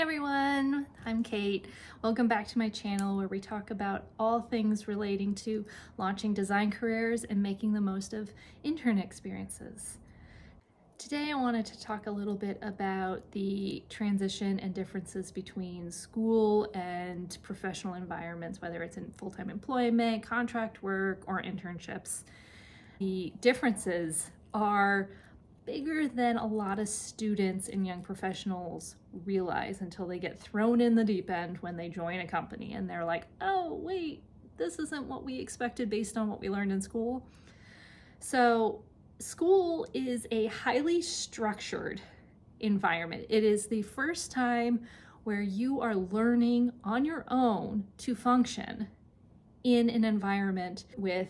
everyone, I'm Kate. Welcome back to my channel where we talk about all things relating to launching design careers and making the most of intern experiences. Today I wanted to talk a little bit about the transition and differences between school and professional environments, whether it's in full-time employment, contract work, or internships. The differences are bigger than a lot of students and young professionals realize until they get thrown in the deep end when they join a company and they're like, oh, wait, this isn't what we expected based on what we learned in school. So school is a highly structured environment. It is the first time where you are learning on your own to function in an environment with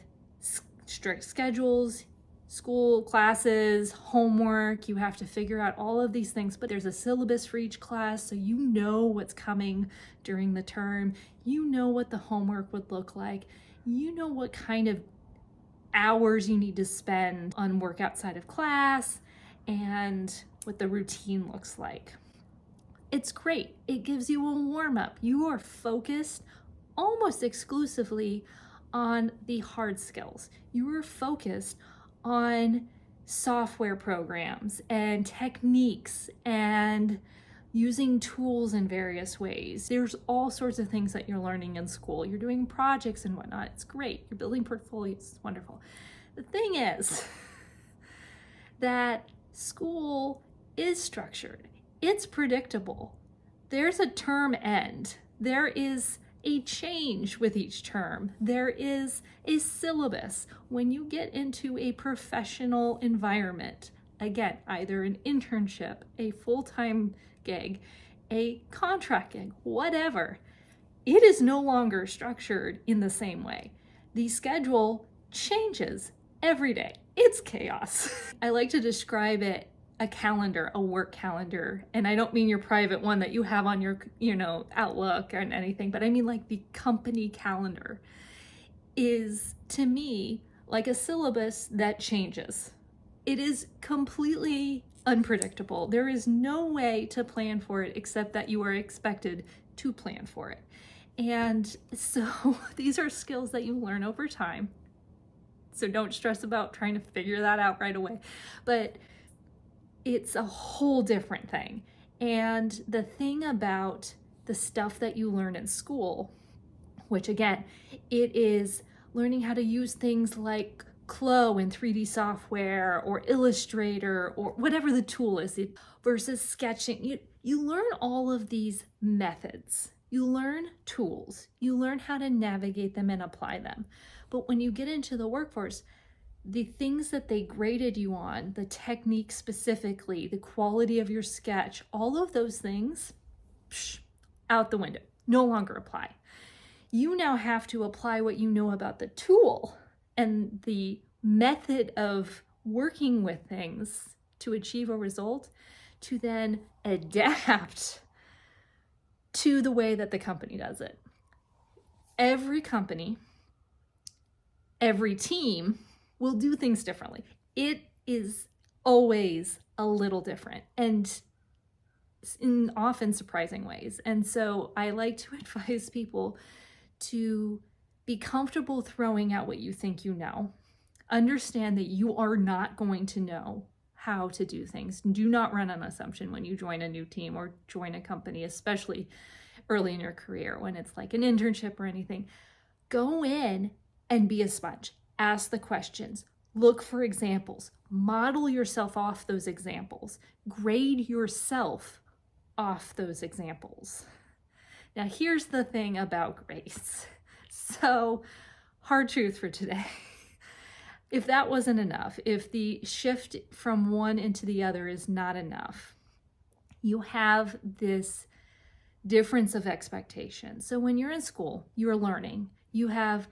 strict schedules, school, classes, homework. You have to figure out all of these things, but there's a syllabus for each class, so you know what's coming during the term. You know what the homework would look like. You know what kind of hours you need to spend on work outside of class and what the routine looks like. It's great. It gives you a warm-up. You are focused almost exclusively on the hard skills. You are focused on software programs and techniques and using tools in various ways. There's all sorts of things that you're learning in school. You're doing projects and whatnot. It's great. You're building portfolios. It's wonderful. The thing is that school is structured. It's predictable. There's a term end. There is a change with each term. There is a syllabus. When you get into a professional environment, again, either an internship, a full-time gig, a contract gig, whatever, it is no longer structured in the same way. The schedule changes every day. It's chaos. I like to describe it a calendar, a work calendar. And I don't mean your private one that you have on your, Outlook or anything, but I mean like the company calendar is, to me, like a syllabus that changes. It is completely unpredictable. There is no way to plan for it except that you are expected to plan for it. And so these are skills that you learn over time. So don't stress about trying to figure that out right away. But it's a whole different thing. And the thing about the stuff that you learn in school, which again, it is learning how to use things like Clo in 3D software or Illustrator or whatever the tool is, versus sketching. You learn all of these methods. You learn tools. You learn how to navigate them and apply them. But when you get into the workforce, the things that they graded you on, the technique specifically, the quality of your sketch, all of those things, out the window, no longer apply. You now have to apply what you know about the tool and the method of working with things to achieve a result, to then adapt to the way that the company does it. Every company, every team will do things differently. It is always a little different and in often surprising ways. And so I like to advise people to be comfortable throwing out what you think you know. Understand that you are not going to know how to do things. Do not run an assumption when you join a new team or join a company, especially early in your career when it's like an internship or anything. Go in and be a sponge. Ask the questions, look for examples, model yourself off those examples, grade yourself off those examples. Now, here's the thing about grades. So, hard truth for today. If that wasn't enough, if the shift from one into the other is not enough, you have this difference of expectation. So when you're in school, you're learning, you have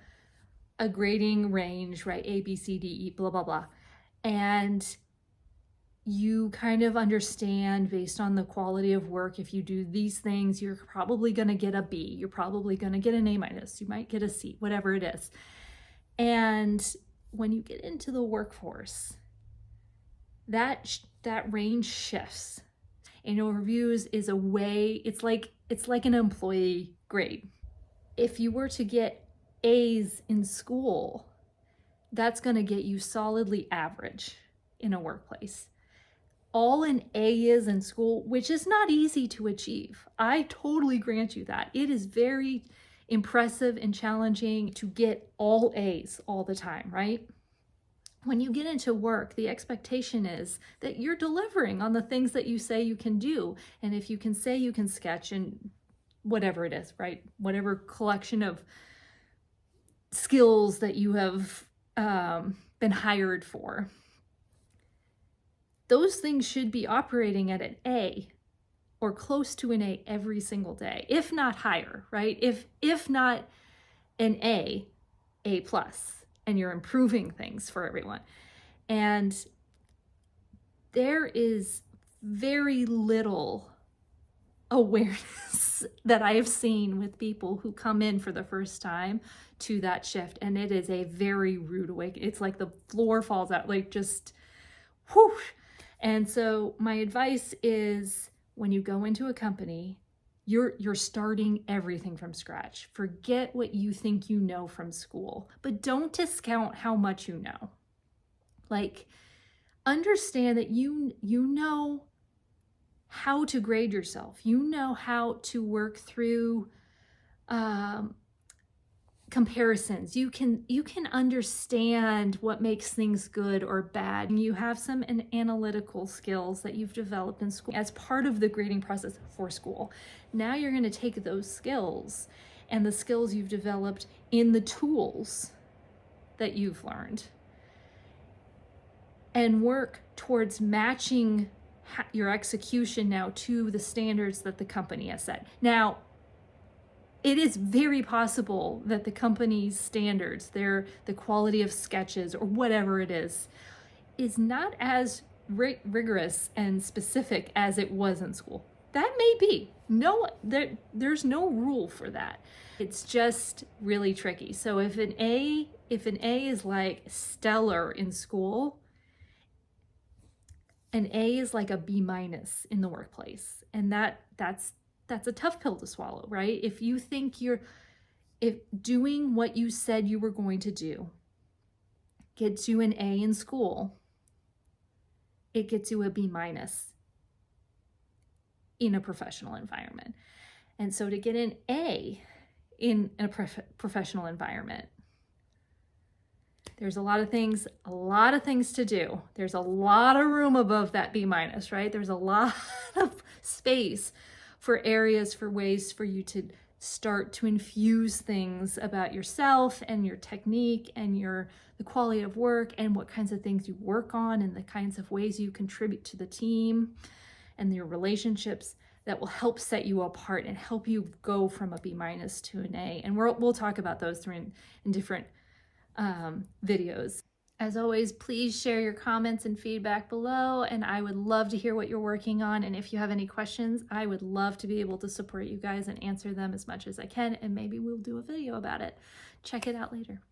a grading range, right? A, B, C, D, E, blah, blah, blah. And you kind of understand based on the quality of work, if you do these things, you're probably going to get a B. You're probably going to get an A-. You might get a C, whatever it is. And when you get into the workforce, that range shifts. Annual reviews is a way, it's like an employee grade. If you were to get A's in school, that's going to get you solidly average in a workplace. All an A is in school, which is not easy to achieve. I totally grant you that. It is very impressive and challenging to get all A's all the time, right? When you get into work, the expectation is that you're delivering on the things that you say you can do. And if you can say you can sketch and whatever it is, right? Whatever collection of skills that you have been hired for, those things should be operating at an A or close to an A every single day, if not higher, right? If not an A plus, and you're improving things for everyone. And there is very little awareness that I have seen with people who come in for the first time to that shift. And it is a very rude awakening. It's like the floor falls out, like just whoosh. And so my advice is, when you go into a company, you're starting everything from scratch. Forget what you think you know from school, but don't discount how much you know. Like, understand that you know how to grade yourself. You know how to work through comparisons. You can understand what makes things good or bad. And you have some analytical skills that you've developed in school as part of the grading process for school. Now you're going to take those skills and the skills you've developed in the tools that you've learned and work towards matching your execution now to the standards that the company has set. Now, it is very possible that the company's standards, the quality of sketches or whatever it is not as rigorous and specific as it was in school. That may be. There's no rule for that. It's just really tricky. So if an A is like stellar in school, an A is like a B- in the workplace. And that's a tough pill to swallow, right? If you think if doing what you said you were going to do gets you an A in school, it gets you a B- in a professional environment. And so to get an A in a professional environment, there's a lot of things to do. There's a lot of room above that B-, right? There's a lot of space for areas, for ways for you to start to infuse things about yourself and your technique and the quality of work and what kinds of things you work on and the kinds of ways you contribute to the team and your relationships that will help set you apart and help you go from a B- to an A. And we'll talk about those in different videos. As always, please share your comments and feedback below, and I would love to hear what you're working on. And if you have any questions, I would love to be able to support you guys and answer them as much as I can, and maybe we'll do a video about it. Check it out later.